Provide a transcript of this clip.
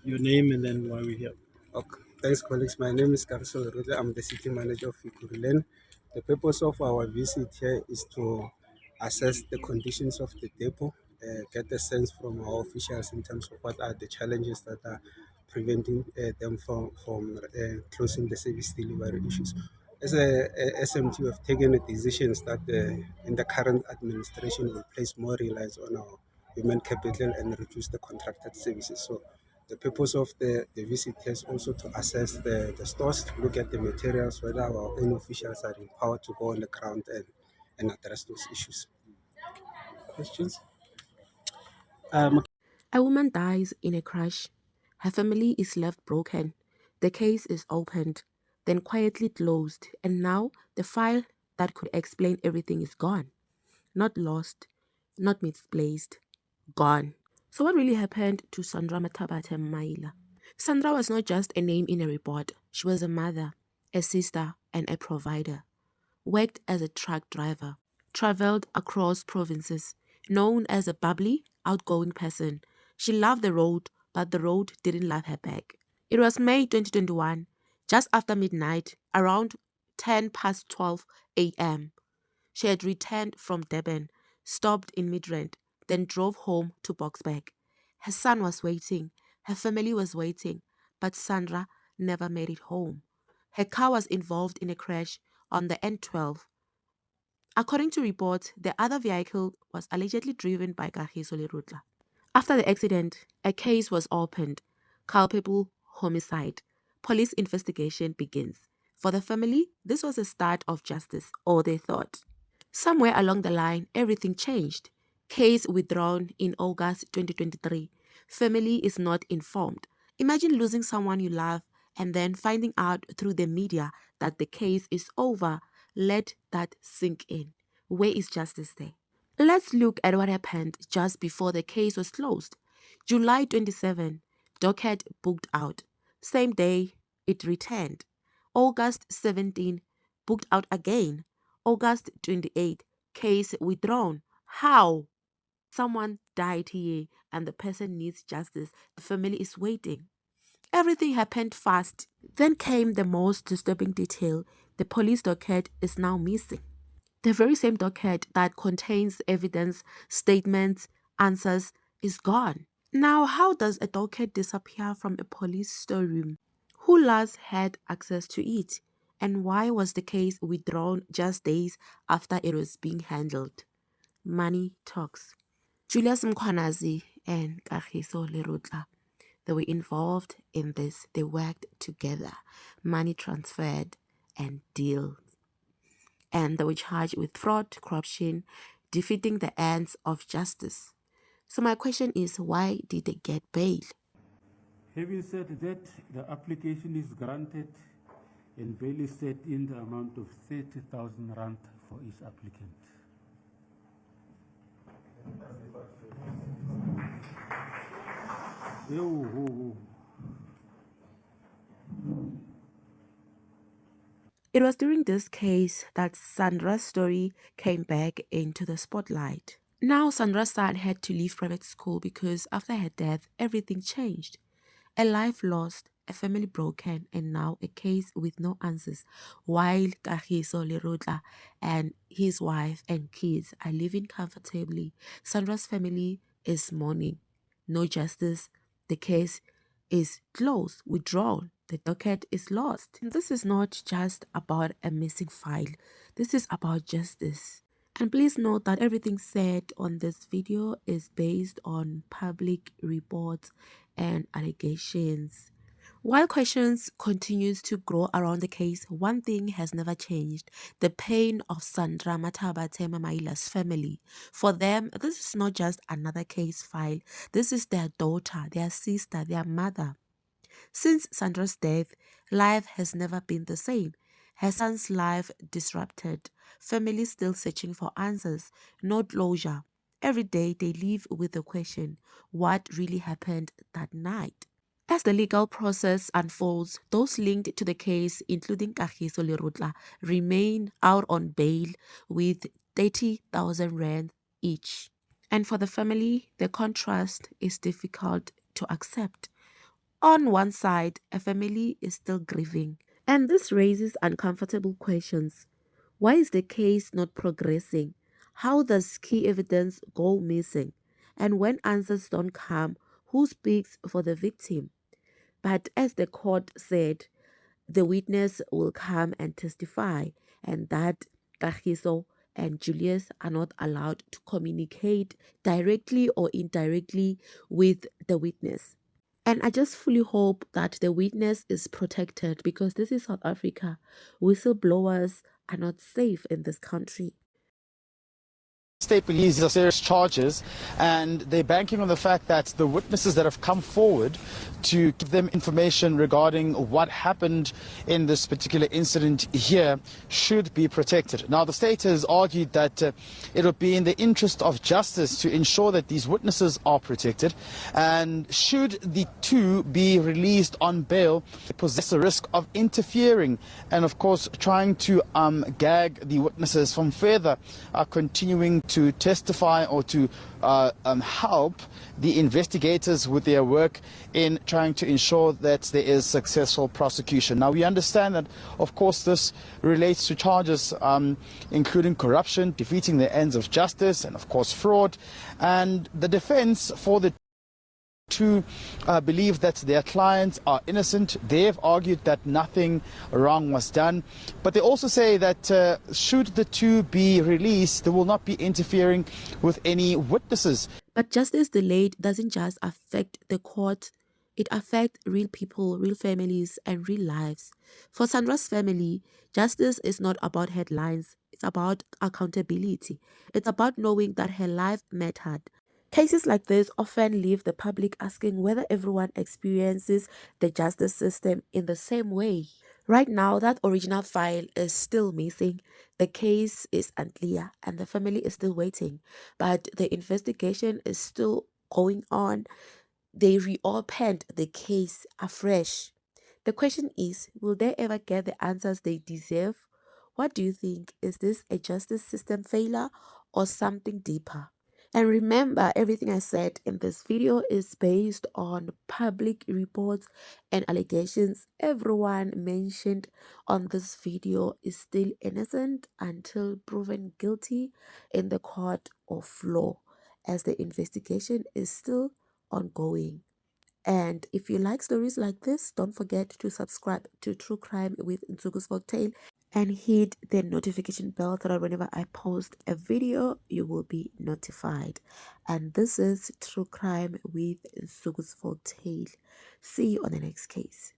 Your name and then why we're here. Okay. Thanks, colleagues. My name is Kagiso Lerutla. I'm the city manager of Ikurilen. The purpose of our visit here is to assess the conditions of the depot, get a sense from our officials in terms of what are the challenges that are preventing them from closing the service delivery issues. As a SMT, we have taken a decisions that in the current administration will place more reliance on our human capital and reduce the contracted services. So the purpose of the visit is also to assess the stores, to look at the materials, whether our own officials are empowered to go on the ground and address those issues. Questions? A woman dies in a crash. Her family is left broken. The case is opened, then quietly closed, and now the file that could explain everything is gone. Not lost, not misplaced, gone. So, what really happened to Sandra Mathabathe Mamaila? Sandra was not just a name in a report, she was a mother, a sister, and a provider. Worked as a truck driver, traveled across provinces, known as a bubbly, outgoing person. She loved the road, but the road didn't love her back. It was May 2021, just after midnight, around 10 past 12 a.m. She had returned from Durban, stopped in Midrand, then drove home to Boxburg. Her son was waiting, her family was waiting, but Sandra never made it home. Her car was involved in a crash on the N12. According to reports, the other vehicle was allegedly driven by Kagiso Lerutla. After the accident, a case was opened, culpable homicide. Police investigation begins. For the family, this was the start of justice, or they thought. Somewhere along the line, everything changed. Case withdrawn in August 2023. Family is not informed. Imagine losing someone you love and then finding out through the media that the case is over. Let that sink in. Where is justice there? Let's look at what happened just before the case was closed. July 27, docket booked out. Same day, it returned. August 17, booked out again. August 28, case withdrawn. How? Someone died here and the person needs justice. The family is waiting. Everything happened fast. Then came the most disturbing detail. The police docket is now missing. The very same docket that contains evidence, statements, answers is gone. Now, how does a docket disappear from a police storeroom? Who last had access to it? And why was the case withdrawn just days after it was being handled? Money talks. Julius Mkhwanazi and Kagiso Lerutla, they were involved in this. They worked together. Money transferred and deal, and they were charged with fraud, corruption, defeating the ends of justice. So my question is, why did they get bail? Having said that, the application is granted and bail is set in the amount of 30,000 rand for each applicant. It was during this case that Sandra's story came back into the spotlight. Now Sandra's son had to leave private school because after her death, everything changed. A life lost, a family broken, and now a case with no answers, while Kagiso Lerutla and his wife and kids are living comfortably. Sandra's family is mourning. No justice. The case is closed, withdrawn. The docket is lost. And this is not just about a missing file. This is about justice. And please note that everything said on this video is based on public reports and allegations. While questions continues to grow around the case, one thing has never changed: the pain of Sandra Mathabathe Mamaila's family. For them, this is not just another case file. This is their daughter, their sister, their mother. Since Sandra's death, life has never been the same. Her son's life disrupted, family still searching for answers, no closure. Every day they live with the question, what really happened that night? As the legal process unfolds, those linked to the case, including Kagiso Lerutla, remain out on bail with 30,000 rand each. And for the family, the contrast is difficult to accept. On one side, a family is still grieving, and this raises uncomfortable questions. Why is the case not progressing? How does key evidence go missing? And when answers don't come, who speaks for the victim? But as the court said, the witness will come and testify, and that Kagiso and Julius are not allowed to communicate directly or indirectly with the witness. And I just fully hope that the witness is protected because this is South Africa. Whistleblowers are not safe in this country. State believes these are serious charges, and they're banking on the fact that the witnesses that have come forward to give them information regarding what happened in this particular incident here should be protected. Now, the state has argued that it would be in the interest of justice to ensure that these witnesses are protected, and should the two be released on bail, they possess a risk of interfering and, of course, trying to gag the witnesses from further continuing to testify or to help the investigators with their work in trying to ensure that there is successful prosecution. Now, we understand that, of course, this relates to charges including corruption, defeating the ends of justice, and, of course, fraud. And the defense for the to believe that their clients are innocent. They have argued that nothing wrong was done, but they also say that should the two be released, they will not be interfering with any witnesses. But justice delayed doesn't just affect the court, it affects real people, real families, and real lives. For Sandra's family, justice is not about headlines, it's about accountability. It's about knowing that her life mattered. Cases like this often leave the public asking whether everyone experiences the justice system in the same way. Right now, that original file is still missing. The case is unclear and the family is still waiting. But the investigation is still going on. They reopened the case afresh. The question is, will they ever get the answers they deserve? What do you think? Is this a justice system failure or something deeper? And remember, everything I said in this video is based on public reports and allegations. Everyone mentioned on this video is still innocent until proven guilty in the court of law, as the investigation is still ongoing. And if you like stories like this, don't forget to subscribe to True Crime with Nsuku's Folktale and hit the notification bell so that whenever I post a video, you will be notified. And this is True Crime with Nsuku's Folktale. See you on the next case.